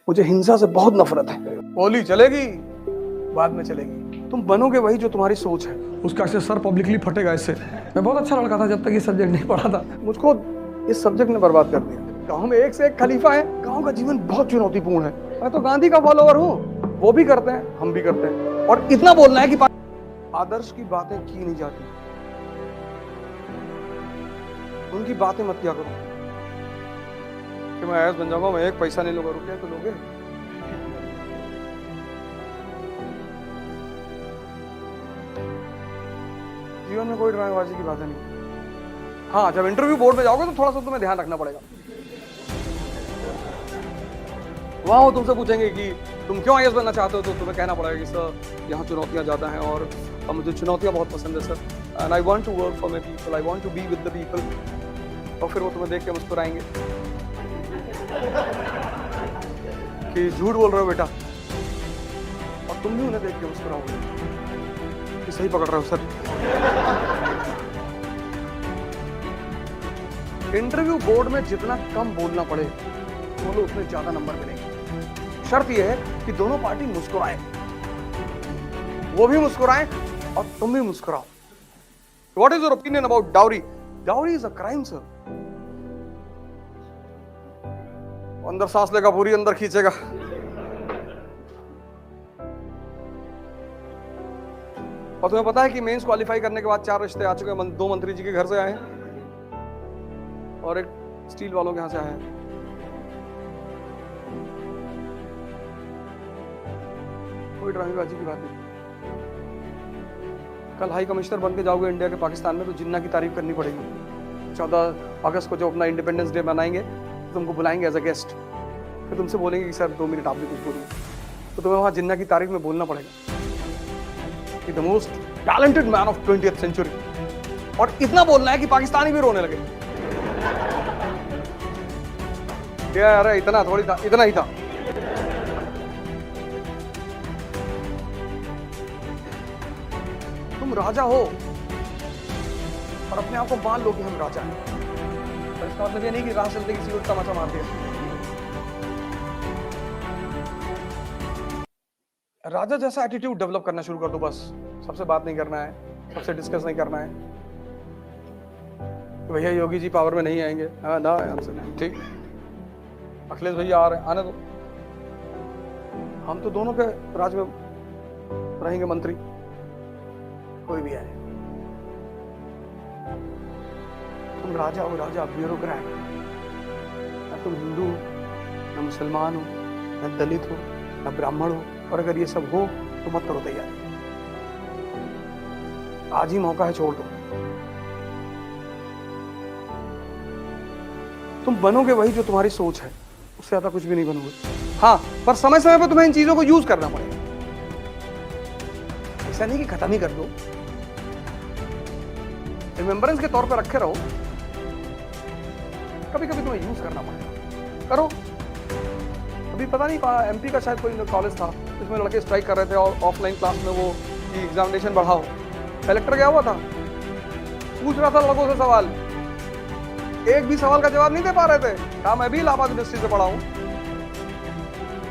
मुझे हिंसा से बहुत नफरत है। गोली चलेगी, बाद में चलेगी। तुम बनोगे वही जो तुम्हारी सोच है। उसका ऐसे सर पब्लिकली फटेगा इससे। मैं बहुत अच्छा लड़का था जब तक ये सब्जेक्ट नहीं पढ़ा था। मुझको इस सब्जेक्ट ने बर्बाद कर दिया। गांव में एक से एक खलीफा है। गांव का जीवन बहुत चुनौतीपूर्ण है। मैं तो गांधी का फॉलोअर हूँ। वो भी करते हैं, हम भी करते हैं। और इतना बोलना है कि आदर्श की बातें की नहीं जाती, उनकी बातें मत किया करो कि मैं ऐस बन जाऊंगा, मैं एक पैसा नहीं लूंगा। रुपया तो लोगे। जीवन में कोई ड्रामेबाजी की बातें नहीं। हाँ, जब इंटरव्यू बोर्ड में जाओगे तो थोड़ा सा तुम्हें ध्यान रखना पड़ेगा। वहां वो तुमसे पूछेंगे कि तुम क्यों आईएएस बनना चाहते हो, तो तुम्हें कहना पड़ेगा कि सर यहाँ चुनौतियां ज्यादा हैं और मुझे चुनौतियां बहुत पसंद है sir, and I want to work for my people, I want to be with the people. और फिर वो तुम्हें देख के मुस्कुराएंगे कि झूठ बोल रहे हो बेटा, और तुम भी उन्हें देख के मुस्कुराओगे कि सही पकड़ रहे हो सर। इंटरव्यू बोर्ड में जितना कम बोलना पड़े बोलो, उतने ज्यादा नंबर मिलेंगे। शर्त यह है कि दोनों पार्टी मुस्कुराए, वो भी मुस्कुराए और तुम भी मुस्कुराओ। What is your opinion about dowry? Dowry is a crime sir. अंदर सांस लेगा, पूरी अंदर खींचेगा। और तुम्हें पता है कि मेंस क्वालिफाई करने के बाद 4 रिश्ते आ चुके हैं। 2 मंत्री जी के घर से आए हैं और एक स्टील वालों के यहां से आए हैं। कोई ड्रामेबाजी की बात नहीं। कल हाई कमिश्नर बन के जाओगे इंडिया के पाकिस्तान में, तो जिन्ना की तारीफ करनी पड़ेगी। 14 अगस्त को जो अपना इंडिपेंडेंस डे मनाएंगे तो तुमको बुलाएंगे एज अ गेस्ट, फिर तुमसे बोलेंगे कि सर 2 मिनट आप भी कुछ बोलिए, तो तुम्हें वहां जिन्ना की तारीफ में बोलना पड़ेगा कि the most talented man of 20th century. और इतना बोलना है कि पाकिस्तानी भी रोने लगे। क्या यार, इतना थोड़ी था, इतना ही था। तुम राजा हो और अपने आप को मान लो कि हम राजा हैं, पर इसका मतलब ये नहीं कि राह चलते किसी को तमाचा मार दिया। राजा जैसा एटीट्यूड डेवलप करना शुरू कर दो बस। सबसे बात नहीं करना है, सबसे डिस्कस नहीं करना है कि भैया योगी जी पावर में नहीं आएंगे। हाँ ना, हमसे नहीं, ठीक। अखिलेश भैया आ रहे हैं, आने दो। हम तो दोनों के राज में रहेंगे मंत्री, कोई भी आए। तुम राजा हो, राजा, ब्यूरोक्रेट। न तुम हिंदू हो, न मुसलमान हो, न दलित हो, न ब्राह्मण हो। और अगर ये सब हो तो मत करो तैयारी। आज ही मौका है, छोड़ दो। तुम बनोगे वही जो तुम्हारी सोच है, उससे ज्यादा कुछ भी नहीं बनोगे। हाँ, पर समय समय पर तुम्हें इन चीजों को यूज करना पड़ेगा। ऐसा नहीं कि खत्म ही कर दो, रिमेम्बरेंस के तौर पर रखे रहो। कभी कभी तुम्हें यूज करना पड़ेगा, करो। अभी पता नहीं कहाँ एमपी का शायद कोई कॉलेज था जिसमें लड़के स्ट्राइक कर रहे थे और ऑफलाइन क्लास में वो कि एग्जामिनेशन बढ़ाओ। कलेक्टर गया हुआ था, पूछ रहा था लड़कों से सवाल, एक भी सवाल का जवाब नहीं दे पा रहे थे। कहा मैं भी इलाहाबाद यूनिवर्सिटी से पढ़ा हूं।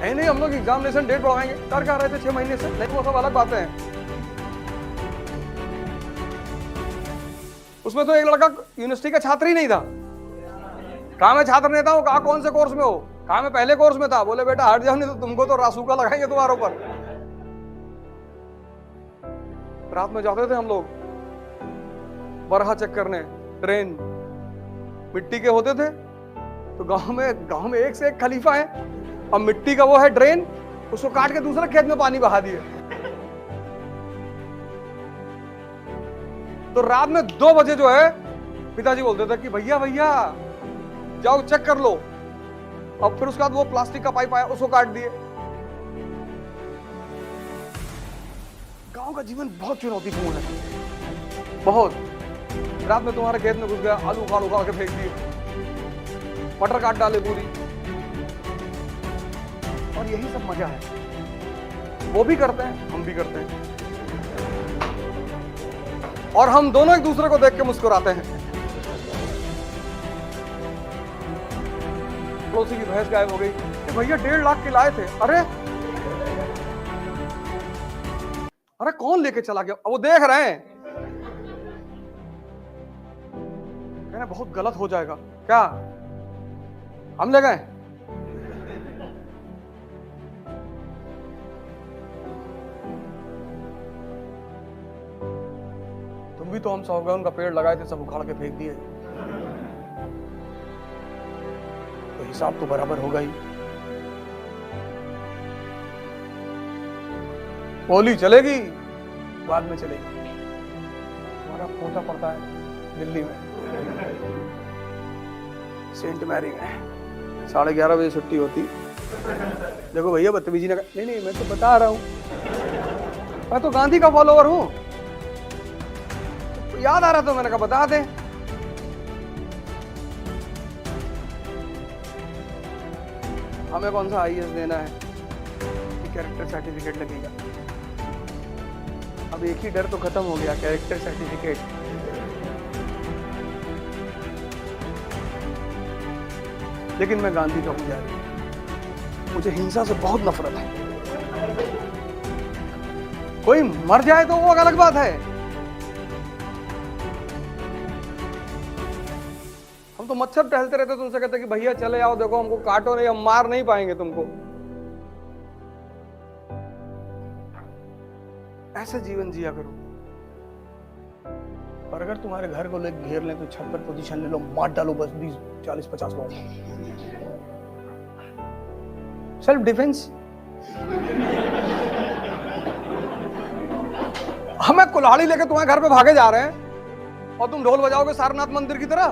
नहीं, हम लोग एग्जामिनेशन डेट बढ़ाएंगे। कर क्या रहे थे 6 महीने से? नहीं, वो सब अलग बातें हैं। उसमें तो एक लड़का यूनिवर्सिटी का छात्र ही नहीं था। कहा मैं छात्र नेता हूं। कहा कौन से कोर्स में हो? कहा मैं पहले कोर्स में था। बोले बेटा हट जाओ, नहीं तो तुमको तो रासूका लगाएंगे तुम्हारे ऊपर। रात में जाते थे हम लोग बरहा चेक करने, ट्रेन मिट्टी के होते थे। तो गांव में एक से एक खलीफा है, और मिट्टी का वो है ड्रेन, उसको काट के दूसरे खेत में पानी बहा दिए। तो रात में 2 बजे जो है पिताजी बोलते थे कि भैया भैया जाओ चेक कर लो। अब फिर उसके बाद वो प्लास्टिक का पाइप आया, उसको काट दिए। गांव का जीवन बहुत चुनौतीपूर्ण है, बहुत। रात में तुम्हारे खेत में घुस गया, आलू उखाड़ के फेंक दिए, मटर काट डाले पूरी। और यही सब मजा है। वो भी करते हैं, हम भी करते हैं, और हम दोनों एक दूसरे को देख के मुस्कुराते हैं। पड़ोसी की भैंस गायब हो गई, कि भैया 1.5 लाख के लाए थे। अरे अरे कौन लेके चला गया? वो देख रहे हैं, कहना बहुत गलत हो जाएगा। क्या हम ले गए? तुम भी तो हम सौगन का पेड़ लगाए थे, सब उखाड़ के फेंक दिए। तो हिसाब तो बराबर होगा ही। होली चलेगी, बाद में चलेगी। हमारा पोता पड़ता है दिल्ली में, सेंट मैरी में, 11:30 बजे छुट्टी होती। देखो भैया बदतमीजी ना नहीं नहीं, मैं तो बता रहा हूं, मैं तो गांधी का फॉलोवर हूं। तो याद आ रहा तो मैंने कहा बता दे। हमें कौन सा आईएएस देना है कि कैरेक्टर सर्टिफिकेट लगेगा? अब एक ही डर तो खत्म हो गया, कैरेक्टर सर्टिफिकेट। लेकिन मैं गांधी का पुजारी, मुझे हिंसा से बहुत नफरत है। कोई मर जाए तो वो अलग बात है, हम तो मच्छर टहलते रहते, तुमसे कहते कि भैया चले आओ, देखो हमको काटो नहीं, हम मार नहीं पाएंगे तुमको। ऐसे जीवन जिया करो। और अगर तुम्हारे घर को लेकर घेर लें तो छत पर पोजीशन ले लो, मार डालो बस 20, 40, 50 लोग। Self defence. हमें कुल्हाड़ी लेके तुम्हारे घर पे भागे जा रहे हैं और तुम ढोल बजाओगे सारनाथ मंदिर की तरह।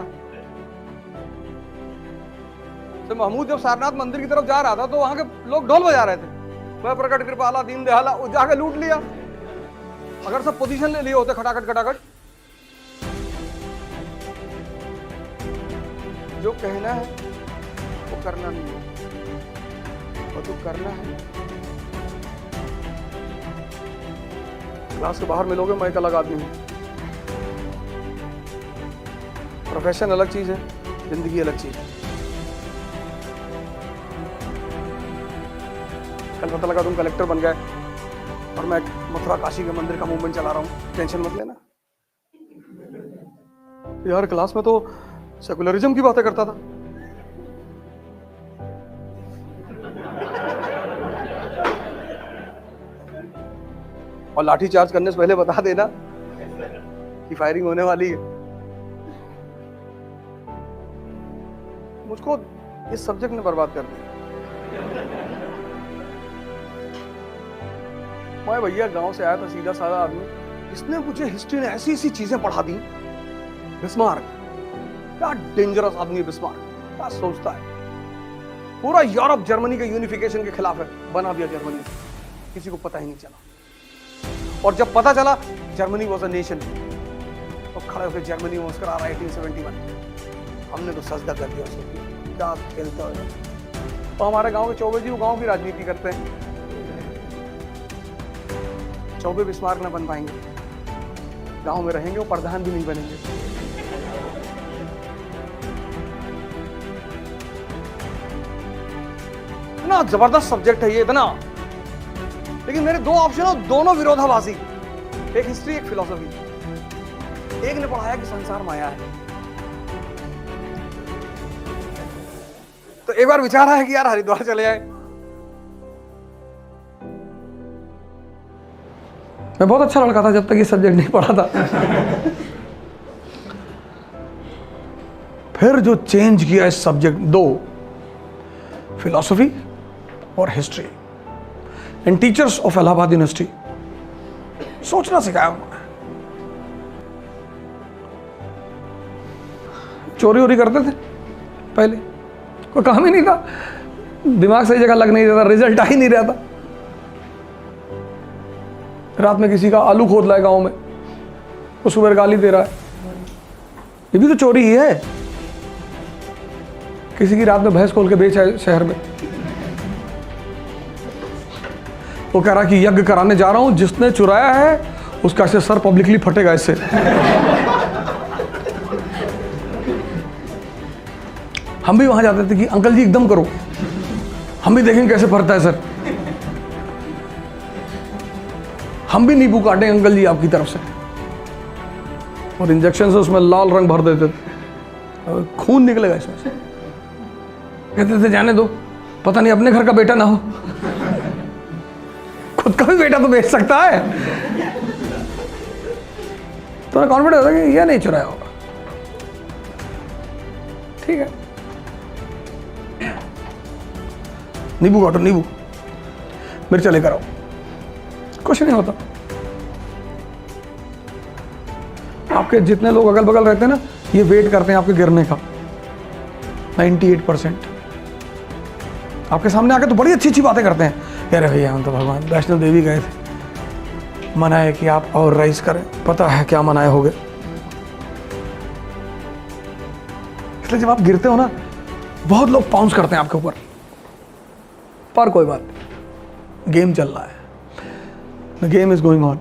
तो महमूद जब सारनाथ मंदिर की तरफ जा रहा था तो वहां के लोग ढोल बजा रहे थे, वह प्रकट कृपाला दीन दयाला, जाके लूट लिया। अगर सब पोजीशन ले लिए होते खटाखट खटाखट। जो कहना है वो करना नहीं है, और जो करना है। क्लास के बाहर मिलोगे, मैं एक अलग आदमी हूं। प्रोफेशन अलग चीज है, जिंदगी अलग चीज है। कल पता लगा तुम कलेक्टर बन गए और मैं मथुरा काशी के मंदिर का मूवमेंट चला रहा हूं, टेंशन मत लेना यार। क्लास में तो सेकुलरिज्म की बातें करता था। और लाठी चार्ज करने से पहले बता देना कि फायरिंग होने वाली है। मुझको इस सब्जेक्ट ने बर्बाद कर दिया। मैं भैया गांव से आया था, सीधा साधा आदमी, इसने मुझे हिस्ट्री ने ऐसी ऐसी चीजें पढ़ा दी। बिस्मार्क, क्या डेंजरस आदमी है बिस्मार्क, क्या सोचता है। पूरा यूरोप जर्मनी के यूनिफिकेशन के खिलाफ है, बना दिया जर्मनी, किसी को पता ही नहीं चला। और जब पता चला जर्मनी वॉज अ नेशन, तो खड़े होकर जर्मनी मुस्कुरा आ रहा है 1871। हमने तो सजदा कर दिया उसको, क्या खेलता है। तो हमारे गांव के चौबे जी वो गांव की राजनीति करते हैं। चौबे बिस्मार्क ना बन पाएंगे, गांव में रहेंगे, वो प्रधान भी नहीं बनेंगे। इतना जबरदस्त सब्जेक्ट है ये, इतना। लेकिन मेरे दो ऑप्शन हो, दोनों विरोधाभासी, एक हिस्ट्री एक फिलॉसफी। एक ने पढ़ाया कि संसार माया है, तो एक बार विचार आया कि यार हरिद्वार चले आए। मैं बहुत अच्छा लड़का था जब तक ये सब्जेक्ट नहीं पढ़ा था। फिर जो चेंज किया इस सब्जेक्ट, दो, फिलॉसफी और history, and teachers of Allahabad university, सोचना सिखाया। चोरी वोरी करते थे पहले, कोई काम ही नहीं था, दिमाग सही जगह लग नहीं रहा था, रिजल्ट आ ही नहीं रहा था। रात में किसी का आलू खोद लाए गांव में, वो सुबह गाली दे रहा है, ये भी तो चोरी ही है। किसी की रात में भैंस खोल के बेचा है शहर में, वो कह रहा कि यज्ञ कराने जा रहा हूं, जिसने चुराया है उसका ऐसे सर पब्लिकली फटेगा इससे। हम भी वहां जाते थे कि अंकल जी एकदम करो, हम भी देखेंगे कैसे फरता है सर। हम भी नींबू काटेंगे अंकल जी आपकी तरफ से, और इंजेक्शन से उसमें लाल रंग भर देते थे, और खून निकलेगा इसमें से। कहते थे जाने दो, पता नहीं अपने घर का बेटा ना हो, खुद का भी बेटा तो बेच सकता है। तो कॉन्फिडेंस होता कि यह नहीं चुराया होगा। ठीक है, नींबू काटो, नींबू मिर्चा लेकर आओ, कुछ नहीं होता। आपके जितने लोग अगल बगल रहते हैं ना, ये वेट करते हैं आपके गिरने का। 98% आपके सामने आके तो बड़ी अच्छी अच्छी बातें करते हैं। अरे भैया हम तो भगवान वैष्णो देवी गए थे, मनाए कि आप और राइस करें, पता है क्या मनाए होगे। इसलिए जब आप गिरते हो ना, बहुत लोग पाउंस करते हैं आपके ऊपर, पर कोई बात नहीं, गेम चल रहा है, the game is going on.